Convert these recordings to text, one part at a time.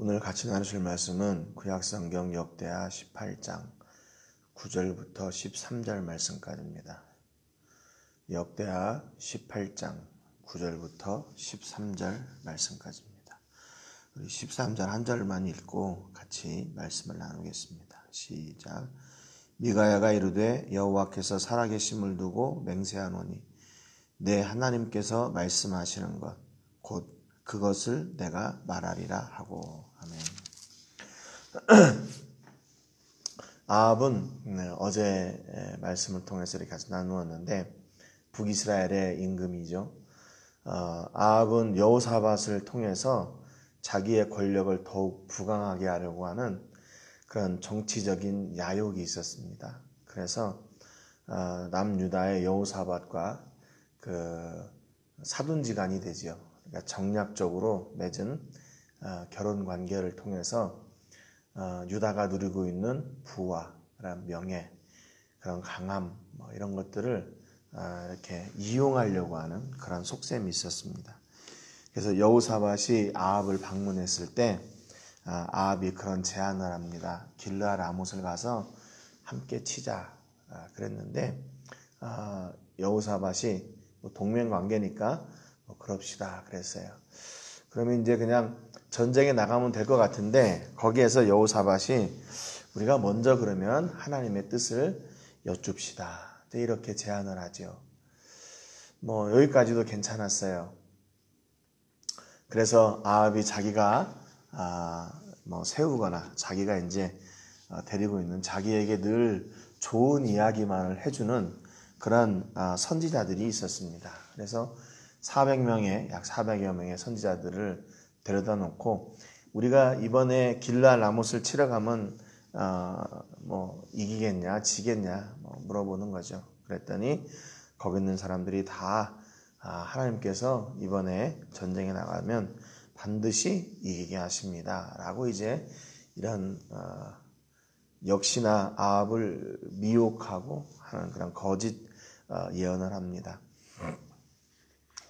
오늘 같이 나누실 말씀은 구약성경 역대하 18장 9절부터 13절 말씀까지입니다. 역대하 18장 9절부터 13절 말씀까지입니다. 우리 13절 한 절만 읽고 같이 말씀을 나누겠습니다. 시작. 미가야가 이르되 여호와께서 살아계심을 두고 맹세하노니 내 하나님께서 말씀하시는 것 곧 그것을 내가 말하리라 하고. 아멘. 아합은 어제 말씀을 통해서 이렇게 같이 나누었는데 북이스라엘의 임금이죠. 아합은 여호사밧을 통해서 자기의 권력을 더욱 부강하게 하려고 하는 그런 정치적인 야욕이 있었습니다. 그래서 남유다의 여호사밧과 그 사돈지간이 되죠. 그러니까 정략적으로 맺은 결혼 관계를 통해서 유다가 누리고 있는 부와 그런 명예, 그런 강함 이런 것들을 이렇게 이용하려고 하는 그런 속셈이 있었습니다. 그래서 여호사밧이 아합을 방문했을 때 아합이 그런 제안을 합니다. 길르앗 라못을 가서 함께 치자 그랬는데 여호사밧이 동맹 관계니까 그럽시다 그랬어요. 그러면 이제 그냥 전쟁에 나가면 될 것 같은데 거기에서 여호사밧이 우리가 먼저 그러면 하나님의 뜻을 여쭙시다 이렇게 제안을 하죠. 여기까지도 괜찮았어요. 그래서 아합이 자기가 세우거나 자기가 이제 데리고 있는 자기에게 늘 좋은 이야기만을 해주는 그런 선지자들이 있었습니다. 그래서 400명의 약 400여 명의 선지자들을 데려다 놓고 우리가 이번에 길르앗 라못을 치러 가면 이기겠냐 지겠냐 물어보는 거죠. 그랬더니 거기 있는 사람들이 다 하나님께서 이번에 전쟁에 나가면 반드시 이기게 하십니다 라고 이제 이런 역시나 아합을 미혹하고 하는 그런 거짓 예언을 합니다.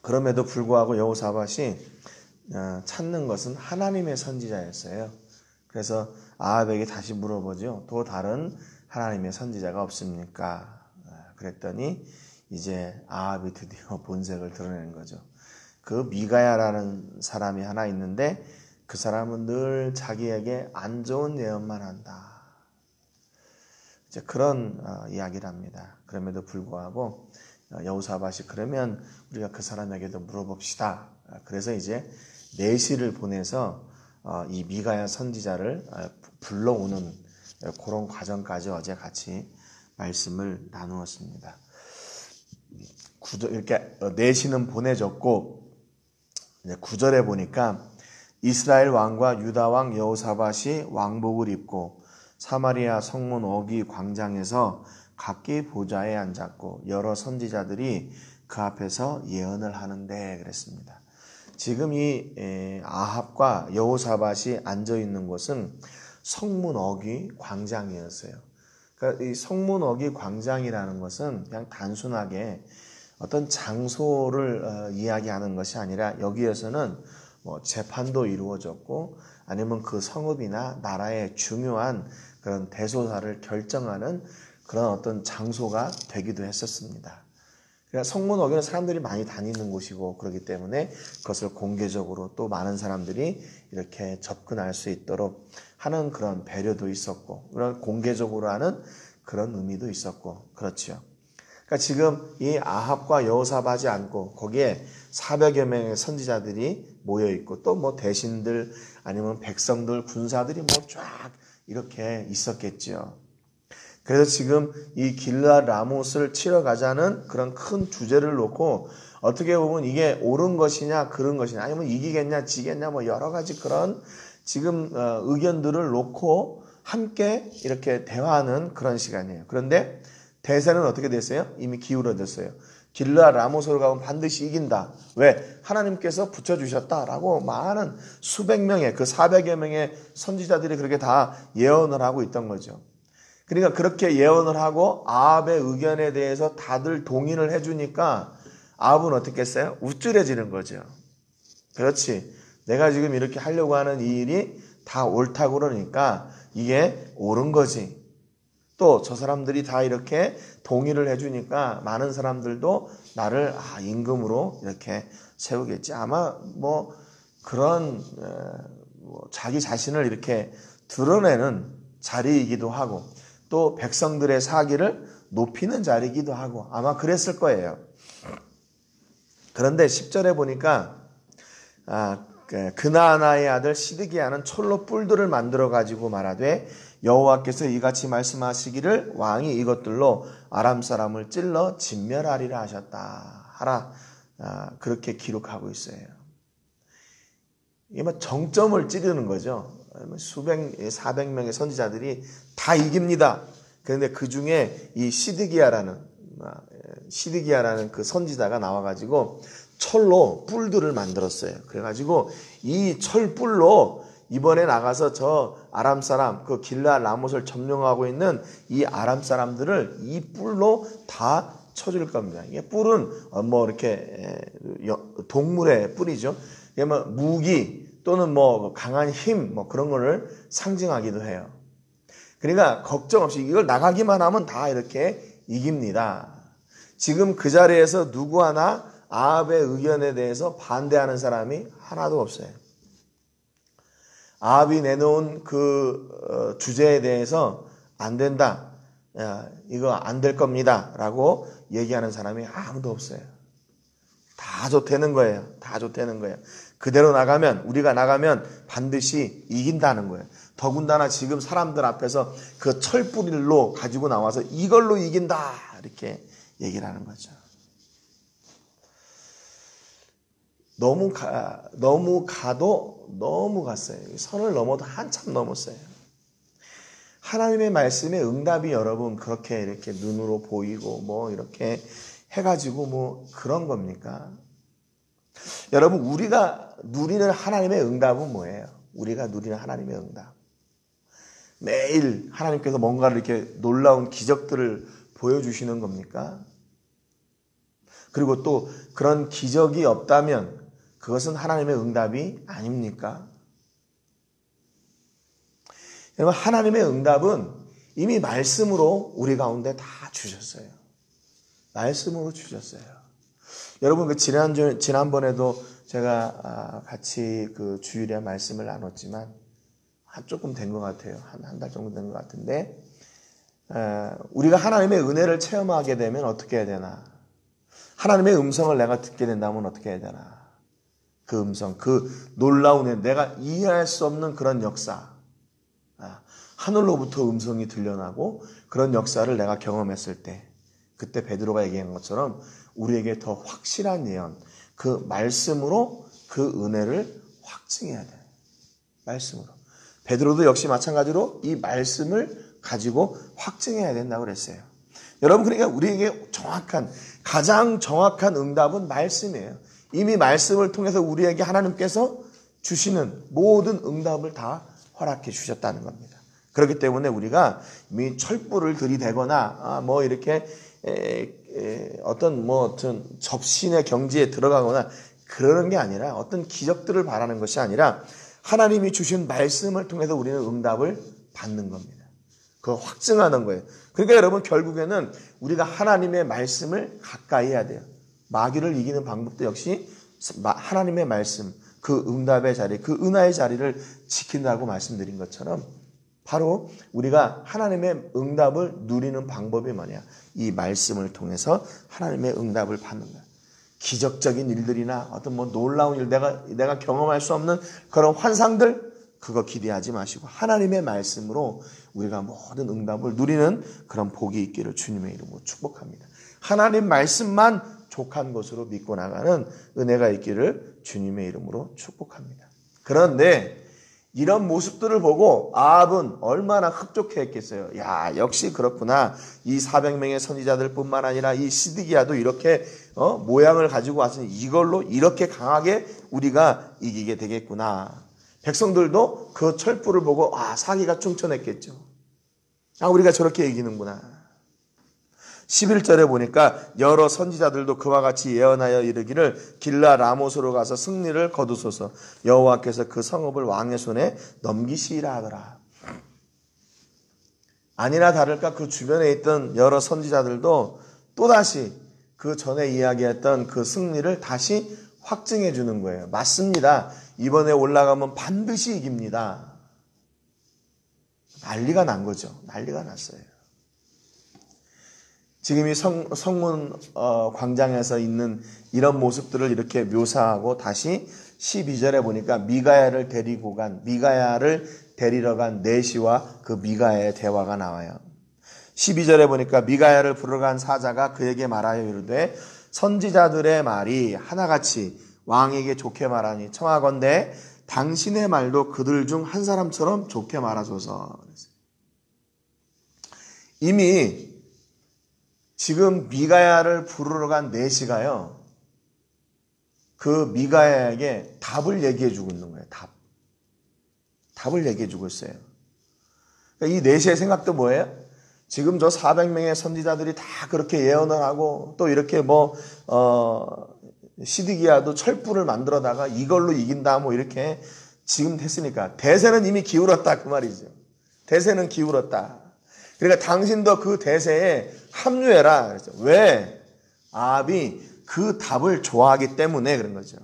그럼에도 불구하고 여호사밧이 찾는 것은 하나님의 선지자였어요. 그래서 아합에게 다시 물어보죠. 또 다른 하나님의 선지자가 없습니까? 그랬더니 이제 아합이 드디어 본색을 드러내는 거죠. 그 미가야라는 사람이 하나 있는데 그 사람은 늘 자기에게 안 좋은 예언만 한다. 이제 그런 이야기를 합니다. 그럼에도 불구하고 여호사밧이 그러면 우리가 그 사람에게도 물어봅시다. 그래서 이제 내시를 보내서 이 미가야 선지자를 불러오는 그런 과정까지 어제 같이 말씀을 나누었습니다. 이렇게 내시는 보내졌고 이제 9절에 보니까 이스라엘 왕과 유다 왕 여호사밧이 왕복을 입고 사마리아 성문 어귀 광장에서 각기 보좌에 앉았고 여러 선지자들이 그 앞에서 예언을 하는데 그랬습니다. 지금 이 아합과 여호사밧이 앉아있는 곳은 성문 어귀 광장이었어요. 그러니까 이 성문 어귀 광장이라는 것은 그냥 단순하게 어떤 장소를 이야기하는 것이 아니라 여기에서는 재판도 이루어졌고 아니면 그 성읍이나 나라의 중요한 그런 대소사를 결정하는 그런 어떤 장소가 되기도 했었습니다. 그러니까 성문 어귀는 사람들이 많이 다니는 곳이고 그렇기 때문에 그것을 공개적으로 또 많은 사람들이 이렇게 접근할 수 있도록 하는 그런 배려도 있었고 그런 공개적으로 하는 그런 의미도 있었고 그렇죠. 그러니까 지금 이 아합과 여호사밧이 앉고 거기에 400여 명의 선지자들이 모여 있고 또 대신들 아니면 백성들 군사들이 쫙 이렇게 있었겠죠. 그래서 지금 이 길르앗 라못을 치러 가자는 그런 큰 주제를 놓고 어떻게 보면 이게 옳은 것이냐 그런 것이냐 아니면 이기겠냐 지겠냐 여러 가지 그런 지금 의견들을 놓고 함께 이렇게 대화하는 그런 시간이에요. 그런데 대세는 어떻게 됐어요? 이미 기울어졌어요. 길르앗 라못으로 가면 반드시 이긴다. 왜? 하나님께서 붙여주셨다라고 많은 수백 명의 그 400여 명의 선지자들이 그렇게 다 예언을 하고 있던 거죠. 그러니까 그렇게 예언을 하고 아합의 의견에 대해서 다들 동의를 해주니까 아합은 어떻게 했어요? 우쭐해지는 거죠. 그렇지. 내가 지금 이렇게 하려고 하는 이 일이 다 옳다고 그러니까 이게 옳은 거지. 또 저 사람들이 다 이렇게 동의를 해주니까 많은 사람들도 나를 임금으로 이렇게 세우겠지. 아마 뭐 그런 자기 자신을 이렇게 드러내는 자리이기도 하고 또 백성들의 사기를 높이는 자리이기도 하고 아마 그랬을 거예요. 그런데 10절에 보니까 그나아나의 아들 시드기야는 철로 뿔들을 만들어 가지고 말하되 여호와께서 이같이 말씀하시기를 왕이 이것들로 아람 사람을 찔러 진멸하리라 하셨다 하라. 그렇게 기록하고 있어요. 이게 뭐 정점을 찌르는 거죠. 400명의 선지자들이 다 이깁니다. 그런데 그 중에 이 시드기야라는 그 선지자가 나와가지고 철로 뿔들을 만들었어요. 그래가지고 이 철뿔로 이번에 나가서 저 아람 사람, 그 길르앗 라못을 점령하고 있는 이 아람 사람들을 이 뿔로 다 쳐줄 겁니다. 이게 뿔은 뭐 이렇게 동물의 뿔이죠. 이게 뭐 무기 또는 뭐 강한 힘 뭐 그런 거를 상징하기도 해요. 그러니까 걱정 없이 이걸 나가기만 하면 다 이렇게 이깁니다. 지금 그 자리에서 누구 하나 아합의 의견에 대해서 반대하는 사람이 하나도 없어요. 아합이 내놓은 그 주제에 대해서 안 된다. 이거 안 될 겁니다. 라고 얘기하는 사람이 아무도 없어요. 다 좋다는 거예요. 다 좋다는 거예요. 그대로 나가면 우리가 나가면 반드시 이긴다는 거예요. 더군다나 지금 사람들 앞에서 그 철뿌리로 가지고 나와서 이걸로 이긴다. 이렇게 얘기를 하는 거죠. 너무 갔어요. 선을 넘어도 한참 넘었어요. 하나님의 말씀에 응답이 여러분 그렇게 이렇게 눈으로 보이고 뭐 이렇게 해가지고 뭐 그런 겁니까? 여러분 우리가 누리는 하나님의 응답은 뭐예요? 우리가 누리는 하나님의 응답. 매일 하나님께서 뭔가를 이렇게 놀라운 기적들을 보여주시는 겁니까? 그리고 또 그런 기적이 없다면 그것은 하나님의 응답이 아닙니까? 여러분 하나님의 응답은 이미 말씀으로 우리 가운데 다 주셨어요. 말씀으로 주셨어요. 여러분 그 지난번에도 제가 같이 그 주일에 말씀을 나눴지만 조금 된 것 같아요. 한 달 정도 된 것 같은데 우리가 하나님의 은혜를 체험하게 되면 어떻게 해야 되나? 하나님의 음성을 내가 듣게 된다면 어떻게 해야 되나? 그 음성, 그 놀라운 애, 내가 이해할 수 없는 그런 역사, 하늘로부터 음성이 들려나고 그런 역사를 내가 경험했을 때 그때 베드로가 얘기한 것처럼 우리에게 더 확실한 예언, 그 말씀으로 그 은혜를 확증해야 돼요. 말씀으로. 베드로도 역시 마찬가지로 이 말씀을 가지고 확증해야 된다고 그랬어요. 여러분 그러니까 우리에게 가장 정확한 응답은 말씀이에요. 이미 말씀을 통해서 우리에게 하나님께서 주시는 모든 응답을 다 허락해 주셨다는 겁니다. 그렇기 때문에 우리가 이미 철불을 들이대거나 뭐 이렇게 어떤 접신의 경지에 들어가거나 그러는 게 아니라 어떤 기적들을 바라는 것이 아니라 하나님이 주신 말씀을 통해서 우리는 응답을 받는 겁니다. 그거 확증하는 거예요. 그러니까 여러분 결국에는 우리가 하나님의 말씀을 가까이 해야 돼요. 마귀를 이기는 방법도 역시 하나님의 말씀, 그 응답의 자리, 그 은혜의 자리를 지킨다고 말씀드린 것처럼 바로 우리가 하나님의 응답을 누리는 방법이 뭐냐? 이 말씀을 통해서 하나님의 응답을 받는 거야. 기적적인 일들이나 어떤 놀라운 일, 내가 경험할 수 없는 그런 환상들, 그거 기대하지 마시고 하나님의 말씀으로 우리가 모든 응답을 누리는 그런 복이 있기를 주님의 이름으로 축복합니다. 하나님 말씀만 족한 것으로 믿고 나가는 은혜가 있기를 주님의 이름으로 축복합니다. 그런데 이런 모습들을 보고 아합은 얼마나 흡족해했겠어요. 야, 역시 그렇구나. 이 400명의 선지자들 뿐만 아니라 이 시드기야도 이렇게 모양을 가지고 왔으니 이걸로 이렇게 강하게 우리가 이기게 되겠구나. 백성들도 그 철불을 보고 사기가 충천했겠죠. 우리가 저렇게 이기는구나. 11절에 보니까 여러 선지자들도 그와 같이 예언하여 이르기를 길라 라못으로 가서 승리를 거두소서 여호와께서 그 성읍을 왕의 손에 넘기시리라 하더라. 아니나 다를까 그 주변에 있던 여러 선지자들도 또다시 그 전에 이야기했던 그 승리를 다시 확증해 주는 거예요. 맞습니다. 이번에 올라가면 반드시 이깁니다. 난리가 난 거죠. 난리가 났어요. 지금 이 성문 광장에서 있는 이런 모습들을 이렇게 묘사하고 다시 12절에 보니까 미가야를 데리러 간 내시와 그 미가야의 대화가 나와요. 12절에 보니까 미가야를 부르러 간 사자가 그에게 말하여 이르되 선지자들의 말이 하나같이 왕에게 좋게 말하니 청하건대 당신의 말도 그들 중 한 사람처럼 좋게 말하소서. 이미 지금 미가야를 부르러 간 내시가요, 그 미가야에게 답을 얘기해 주고 있는 거예요. 답을 얘기해 주고 있어요. 그러니까 이 내시의 생각도 뭐예요? 지금 저 400명의 선지자들이 다 그렇게 예언을 하고 또 이렇게 시드기야도 철불을 만들어다가 이걸로 이긴다 이렇게 지금 했으니까 대세는 이미 기울었다 그 말이죠. 대세는 기울었다. 그러니까 당신도 그 대세에 합류해라. 그랬죠. 왜? 아합이 그 답을 좋아하기 때문에 그런 거죠.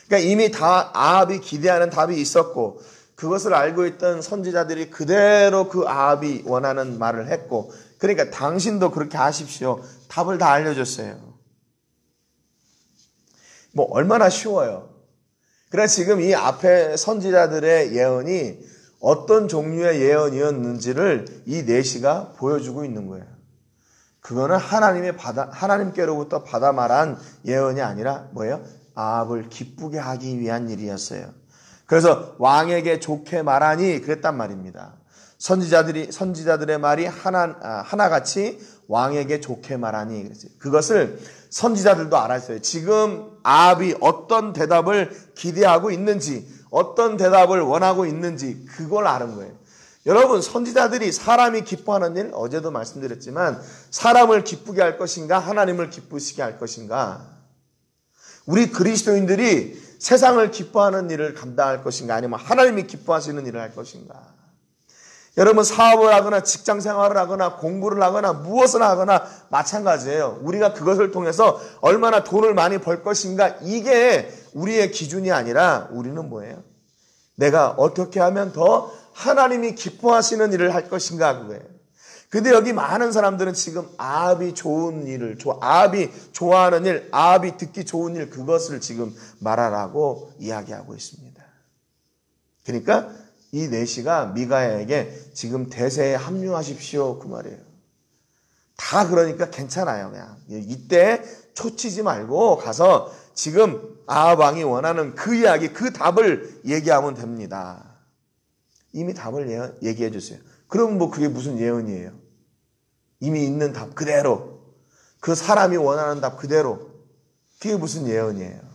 그러니까 이미 아합이 기대하는 답이 있었고 그것을 알고 있던 선지자들이 그대로 그 아합이 원하는 말을 했고 그러니까 당신도 그렇게 하십시오. 답을 다 알려줬어요. 얼마나 쉬워요. 그러나 지금 이 앞에 선지자들의 예언이 어떤 종류의 예언이었는지를 이 내시가 보여주고 있는 거예요. 그거는 하나님께로부터 받아 말한 예언이 아니라 뭐예요? 아합을 기쁘게 하기 위한 일이었어요. 그래서 왕에게 좋게 말하니 그랬단 말입니다. 선지자들의 말이 하나같이 왕에게 좋게 말하니 그랬어요. 그것을 선지자들도 알았어요. 지금 아합이 어떤 대답을 기대하고 있는지, 어떤 대답을 원하고 있는지 그걸 아는 거예요. 여러분, 선지자들이 사람이 기뻐하는 일, 어제도 말씀드렸지만 사람을 기쁘게 할 것인가, 하나님을 기쁘시게 할 것인가? 우리 그리스도인들이 세상을 기뻐하는 일을 감당할 것인가, 아니면 하나님이 기뻐하시는 일을 할 것인가? 여러분, 사업을 하거나 직장 생활을 하거나 공부를 하거나 무엇을 하거나 마찬가지예요. 우리가 그것을 통해서 얼마나 돈을 많이 벌 것인가, 이게 우리의 기준이 아니라 우리는 뭐예요? 내가 어떻게 하면 더 하나님이 기뻐하시는 일을 할 것인가, 그거예요. 근데 여기 많은 사람들은 지금 아합이 좋은 일을, 아합이 좋아하는 일, 아합이 듣기 좋은 일, 그것을 지금 말하라고 이야기하고 있습니다. 그러니까 이 내시가 미가야에게 지금 대세에 합류하십시오 그 말이에요. 다 그러니까 괜찮아요. 그냥 이때 초치지 말고 가서 지금 아합 왕이 원하는 그 이야기, 그 답을 얘기하면 됩니다. 이미 답을 얘기해 주세요. 그럼 그게 무슨 예언이에요? 이미 있는 답 그대로, 그 사람이 원하는 답 그대로, 그게 무슨 예언이에요?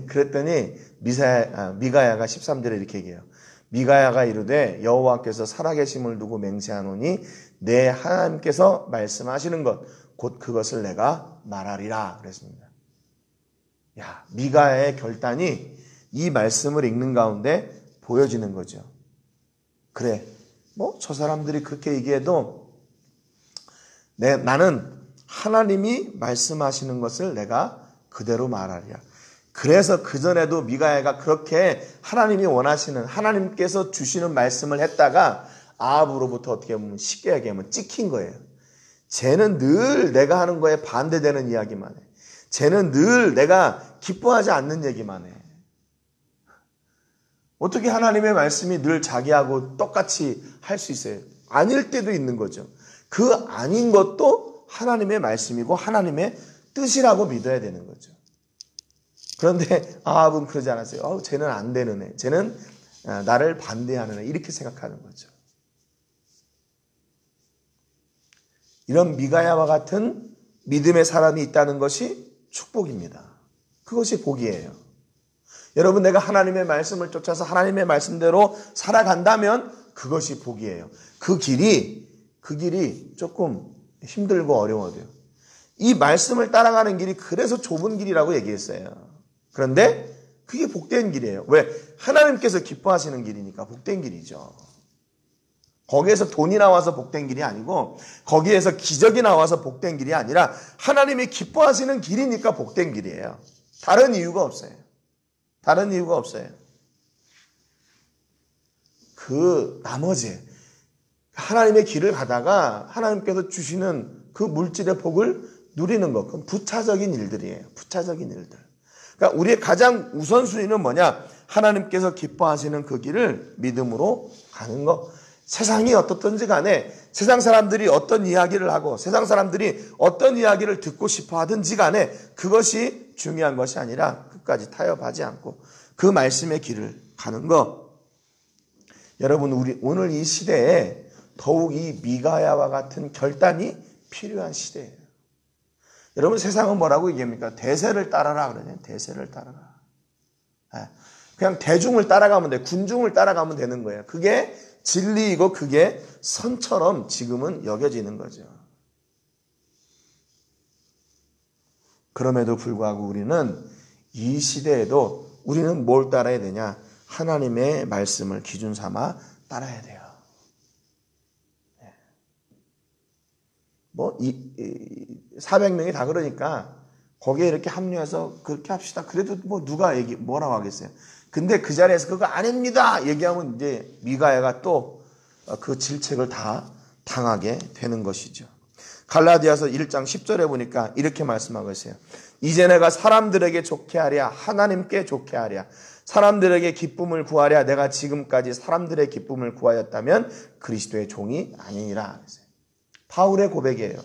그랬더니 미가야가 13절에 이렇게 얘기해요. 미가야가 이르되 여호와께서 살아계심을 두고 맹세하노니 내 하나님께서 말씀하시는 것 곧 그것을 내가 말하리라 그랬습니다. 미가야의 결단이 이 말씀을 읽는 가운데 보여지는 거죠. 그래, 저 사람들이 그렇게 얘기해도 나는 하나님이 말씀하시는 것을 내가 그대로 말하리라. 그래서 그전에도 미가야가 그렇게 하나님이 원하시는, 하나님께서 주시는 말씀을 했다가 아합으로부터 어떻게 보면 쉽게 얘기하면 찍힌 거예요. 쟤는 늘 내가 하는 거에 반대되는 이야기만 해. 쟤는 늘 내가 기뻐하지 않는 얘기만 해. 어떻게 하나님의 말씀이 늘 자기하고 똑같이 할 수 있어요? 아닐 때도 있는 거죠. 그 아닌 것도 하나님의 말씀이고 하나님의 뜻이라고 믿어야 되는 거죠. 그런데 아합은 그러지 않았어요. 쟤는 안 되는 애. 쟤는 나를 반대하는 애. 이렇게 생각하는 거죠. 이런 미가야와 같은 믿음의 사람이 있다는 것이 축복입니다. 그것이 복이에요. 여러분, 내가 하나님의 말씀을 쫓아서 하나님의 말씀대로 살아간다면 그것이 복이에요. 그 길이 그 길이 조금 힘들고 어려워도요. 이 말씀을 따라가는 길이 그래서 좁은 길이라고 얘기했어요. 그런데 그게 복된 길이에요. 왜? 하나님께서 기뻐하시는 길이니까 복된 길이죠. 거기에서 돈이 나와서 복된 길이 아니고 거기에서 기적이 나와서 복된 길이 아니라 하나님이 기뻐하시는 길이니까 복된 길이에요. 다른 이유가 없어요. 다른 이유가 없어요. 그 나머지 하나님의 길을 가다가 하나님께서 주시는 그 물질의 복을 누리는 것, 그건 부차적인 일들이에요. 부차적인 일들. 그러니까 우리의 가장 우선순위는 뭐냐? 하나님께서 기뻐하시는 그 길을 믿음으로 가는 것. 세상이 어떻든지 간에 세상 사람들이 어떤 이야기를 하고 세상 사람들이 어떤 이야기를 듣고 싶어 하든지 간에 그것이 중요한 것이 아니라 끝까지 타협하지 않고 그 말씀의 길을 가는 것. 여러분, 우리 오늘 이 시대에 더욱 이 미가야와 같은 결단이 필요한 시대예요. 여러분, 세상은 뭐라고 얘기합니까? 대세를 따라라 그러냐? 대세를 따라라. 그냥 대중을 따라가면 돼. 군중을 따라가면 되는 거예요. 그게 진리이고 그게 선처럼 지금은 여겨지는 거죠. 그럼에도 불구하고 우리는 이 시대에도 우리는 뭘 따라야 되냐? 하나님의 말씀을 기준 삼아 따라야 돼요. 뭐 400명이 다 그러니까 거기에 이렇게 합류해서 그렇게 합시다. 그래도 뭐 누가 뭐라고 하겠어요. 근데 그 자리에서 그거 아닙니다 얘기하면 이제 미가야가 또 그 질책을 다 당하게 되는 것이죠. 갈라디아서 1장 10절에 보니까 이렇게 말씀하고 있어요. 이제 내가 사람들에게 좋게 하랴 하나님께 좋게 하랴 사람들에게 기쁨을 구하랴 내가 지금까지 사람들의 기쁨을 구하였다면 그리스도의 종이 아니니라. 바울의 고백이에요.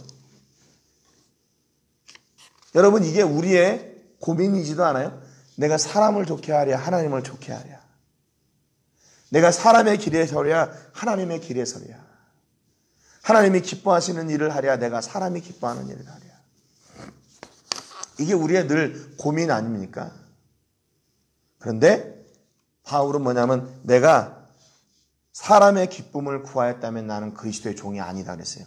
여러분, 이게 우리의 고민이지도 않아요? 내가 사람을 좋게 하랴 하나님을 좋게 하랴 내가 사람의 길에 서랴 하나님의 길에 서랴 하나님이 기뻐하시는 일을 하랴 내가 사람이 기뻐하는 일을 하랴. 이게 우리의 늘 고민 아닙니까? 그런데 바울은 뭐냐면 내가 사람의 기쁨을 구하였다면 나는 그리스도의 종이 아니다 그랬어요.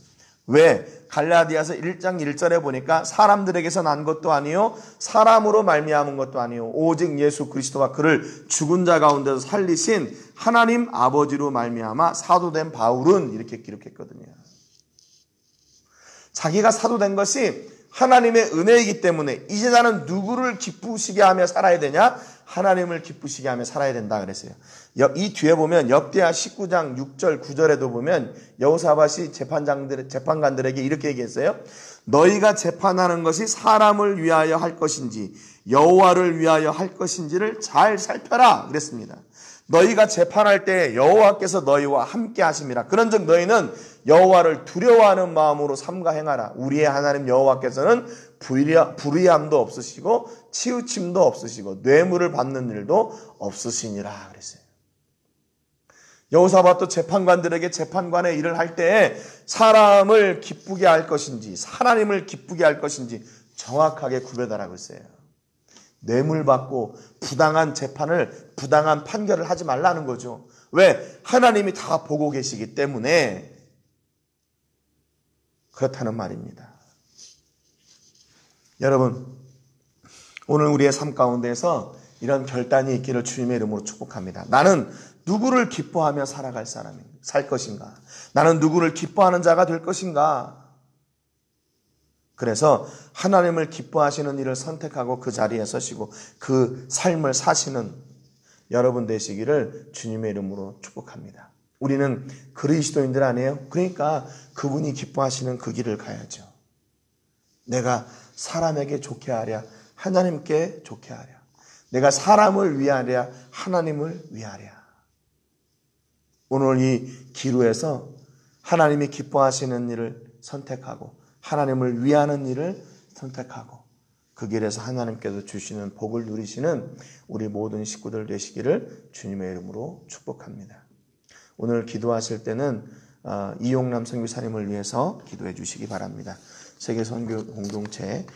왜? 갈라디아서 1장 1절에 보니까 사람들에게서 난 것도 아니요 사람으로 말미암은 것도 아니요 오직 예수 그리스도가 그를 죽은 자 가운데서 살리신 하나님 아버지로 말미암아 사도된 바울은 이렇게 기록했거든요. 자기가 사도된 것이 하나님의 은혜이기 때문에 이제 나는 누구를 기쁘시게 하며 살아야 되냐? 하나님을 기쁘시게 하며 살아야 된다 그랬어요. 이 뒤에 보면 역대하 19장 6절 9절에도 보면 여호사밧이 재판관들에게 이렇게 얘기했어요. 너희가 재판하는 것이 사람을 위하여 할 것인지 여호와를 위하여 할 것인지를 잘 살펴라 그랬습니다. 너희가 재판할 때 여호와께서 너희와 함께 하심이라. 그런즉 너희는 여호와를 두려워하는 마음으로 삼가 행하라. 우리의 하나님 여호와께서는 불의함도 없으시고 치우침도 없으시고 뇌물을 받는 일도 없으시니라 그랬어요. 여호사밧도 재판관들에게 재판관의 일을 할 때에 사람을 기쁘게 할 것인지 하나님을 기쁘게 할 것인지 정확하게 구별하라고 했어요. 뇌물 받고 부당한 재판을 부당한 판결을 하지 말라는 거죠. 왜? 하나님이 다 보고 계시기 때문에 그렇다는 말입니다. 여러분, 오늘 우리의 삶 가운데에서 이런 결단이 있기를 주님의 이름으로 축복합니다. 나는 누구를 기뻐하며 살 것인가? 나는 누구를 기뻐하는 자가 될 것인가? 그래서 하나님을 기뻐하시는 일을 선택하고 그 자리에 서시고 그 삶을 사시는 여러분 되시기를 주님의 이름으로 축복합니다. 우리는 그리스도인들 아니에요? 그러니까 그분이 기뻐하시는 그 길을 가야죠. 내가 사람에게 좋게 하랴 하나님께 좋게 하랴 내가 사람을 위하랴 하나님을 위하랴. 오늘 이 기루에서 하나님이 기뻐하시는 일을 선택하고 하나님을 위하는 일을 선택하고 그 길에서 하나님께서 주시는 복을 누리시는 우리 모든 식구들 되시기를 주님의 이름으로 축복합니다. 오늘 기도하실 때는 이용남 선교사님을 위해서 기도해 주시기 바랍니다. 세계 선교 공동체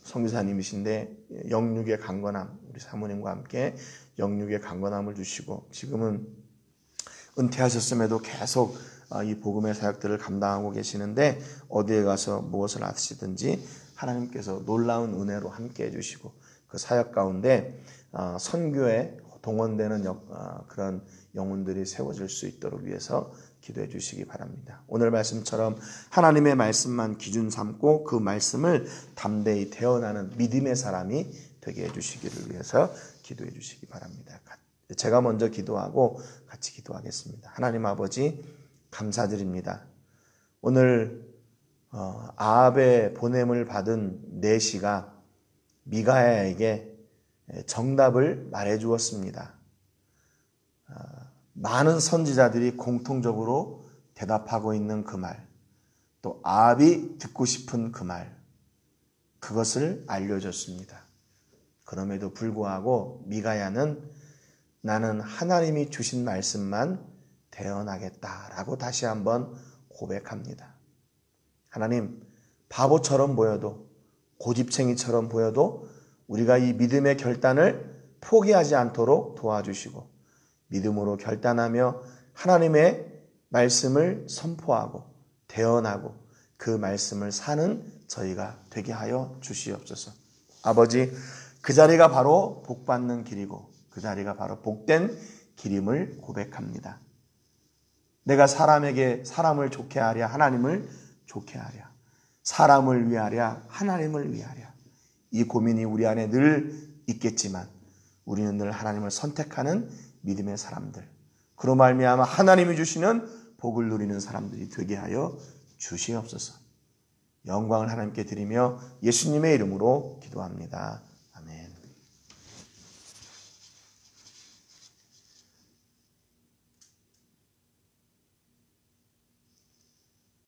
선교사님이신데 영육의 강건함, 우리 사모님과 함께 영육의 강건함을 주시고 지금은 은퇴하셨음에도 계속 이 복음의 사역들을 감당하고 계시는데 어디에 가서 무엇을 하시든지 하나님께서 놀라운 은혜로 함께 해주시고 그 사역 가운데 선교에 동원되는 그런 영혼들이 세워질 수 있도록 위해서 기도해 주시기 바랍니다. 오늘 말씀처럼 하나님의 말씀만 기준 삼고 그 말씀을 담대히 대언하는 믿음의 사람이 되게 해주시기를 위해서 기도해 주시기 바랍니다. 제가 먼저 기도하고 같이 기도하겠습니다. 하나님 아버지 감사드립니다. 오늘 아합의 보냄을 받은 내시가 미가야에게 정답을 말해 주었습니다. 많은 선지자들이 공통적으로 대답하고 있는 그 말, 또 아합이 듣고 싶은 그 말, 그것을 알려줬습니다. 그럼에도 불구하고 미가야는 나는 하나님이 주신 말씀만 대언하겠다라고 다시 한번 고백합니다. 하나님, 바보처럼 보여도 고집쟁이처럼 보여도 우리가 이 믿음의 결단을 포기하지 않도록 도와주시고 믿음으로 결단하며 하나님의 말씀을 선포하고 대언하고 그 말씀을 사는 저희가 되게 하여 주시옵소서. 아버지, 그 자리가 바로 복받는 길이고 그 자리가 바로 복된 길임을 고백합니다. 내가 사람에게 사람을 좋게 하랴 하나님을 좋게 하랴, 사람을 위하랴 하나님을 위하랴, 이 고민이 우리 안에 늘 있겠지만 우리는 늘 하나님을 선택하는 믿음의 사람들, 그로 말미암아 하나님이 주시는 복을 누리는 사람들이 되게 하여 주시옵소서. 영광을 하나님께 드리며 예수님의 이름으로 기도합니다.